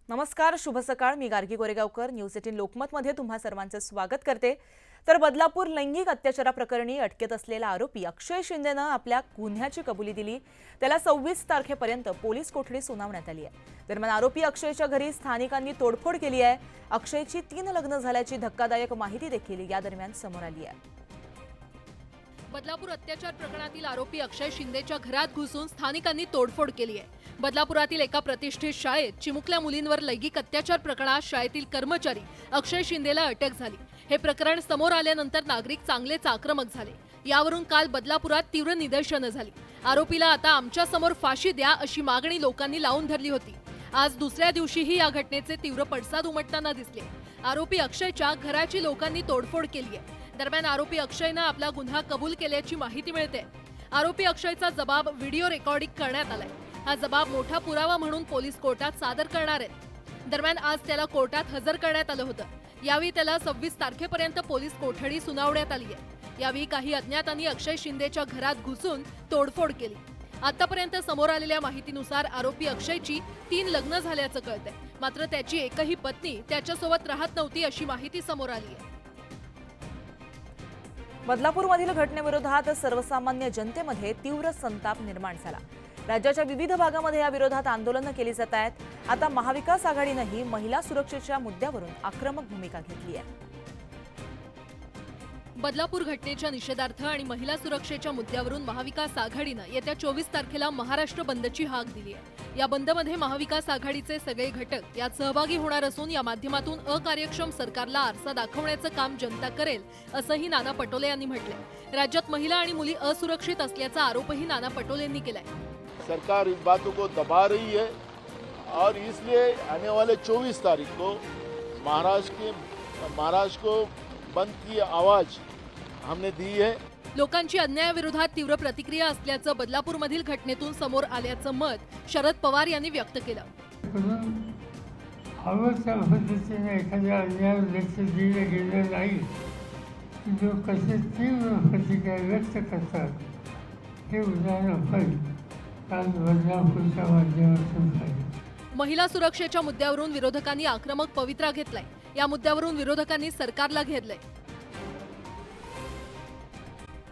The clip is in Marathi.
नमस्कार, शुभ सकाळ. मी गार्गी गोरेगावकर. न्यूज 18 लोकमतमध्ये तुम्हा सर्वांचे स्वागत करते. तर बदलापूर लैंगिक अत्याचाराप्रकरणी अटकेत असलेला आरोपी अक्षय शिंदेनं आपल्या गुन्ह्याची कबुली दिली. त्याला 26 तारखेपर्यंत पोलीस कोठडी सुनावण्यात आली आहे. दरम्यान आरोपी अक्षयच्या घरी स्थानिकांनी तोडफोड केली आहे. अक्षयची 3 लग्न झाल्याची धक्कादायक माहिती देखील या दरम्यान समोर आली आहे. बदलापूर अत्याचार प्रकरणातील आरोपी अक्षय शिंदेच्या घरात घुसून स्थानिकांनी तोडफोड केली आहे. बदलापुरातील एका प्रतिष्ठित शाळेत चिमुकल्या मुलींवर लैंगिक अत्याचार प्रकरणात शाळेतील कर्मचारी अक्षय शिंदेला अटक झाली. हे प्रकरण समोर आल्यानंतर नागरिक चांगलेच आक्रमक झाले. यावरून काल बदलापुरात तीव्र निदर्शनं झाली. आरोपीला आता आमच्या समोर फाशी द्या अशी मागणी लोकांनी लावून धरली होती. आज दुसऱ्या दिवशीही या घटनेचे तीव्र पडसाद उमटताना दिसले. आरोपी अक्षयच्या घराची लोकांनी तोडफोड केली आहे. दरम्यान आरोपी अक्षयनं आपला गुन्हा कबूल केल्याची माहिती मिळते. आरोपी अक्षयचा जबाब व्हिडिओ रेकॉर्डिंग करण्यात आलाय. हा जबाब मोठा पुरावा म्हणून पोलीस कोर्टात सादर करणार आहेत. दरम्यान आज त्याला कोर्टात हजर करण्यात आलं होतं. यावेळी त्याला 26 तारखेपर्यंत पोलीस कोठडी सुनावण्यात आली आहे. यावेळी काही अज्ञातांनी अक्षय शिंदेच्या घरात घुसून तोडफोड केली. आतापर्यंत समोर आलेल्या माहितीनुसार आरोपी अक्षयची 3 लग्न झाल्याचं कळतंय. मात्र त्याची एकही पत्नी त्याच्यासोबत राहत नव्हती अशी माहिती समोर आली आहे. बदलापूरमधील घटनेविरोधात सर्वसामान्य जनतेमध्ये तीव्र संताप निर्माण झाला. राज्याच्या विविध भागामध्ये या विरोधात आंदोलनं केली जात आहेत. आता महाविकास आघाडीनेही महिला सुरक्षेच्या मुद्द्यावरून आक्रमक भूमिका घेतली आहे. बदलापूर घटनेच्या निषेधार्थ आणि महिला सुरक्षेच्या मुद्द्यावरून महाविकास आघाडीनं येत्या 24 तारखेला महाराष्ट्र बंदची हाक दिली आहे. या बंदमध्ये महाविकास आघाडीचे सगळे घटक यात सहभागी होणार असून या माध्यमातून अकार्यक्षम सरकारला आरसा दाखवण्याचं काम जनता करेल असंही नाना पटोले यांनी म्हटलंय. राज्यात महिला आणि मुली असुरक्षित असल्याचा आरोपही नाना पटोलेंनी केलाय. सरकार इस बातों को दबा रही है और इसलिए आने वाले 24 तारीख को महाराष्ट्र को बंद की आवाज हमने दी है. लोकांची अन्यायाविरोधात तीव्र प्रतिक्रिया असल्याचं बदलापूरमधील घटनेतून समोर आल्याचं मत शरद पवार यांनी व्यक्त केलं. आवश्यक पद्धतीने एखाद्या अन्याय लक्ष दिलं गेलं नाही जो कसे तीव्र प्रतिक्रिया व्यक्त करतात हे उदाहरण पण काल बदलापूरच्या माध्यमातून झाले. महिला सुरक्षेच्या मुद्द्यावरून विरोधकांनी आक्रमक पवित्रा घेतलाय. या मुद्द्यावरून विरोधकांनी सरकारला घेरलंय.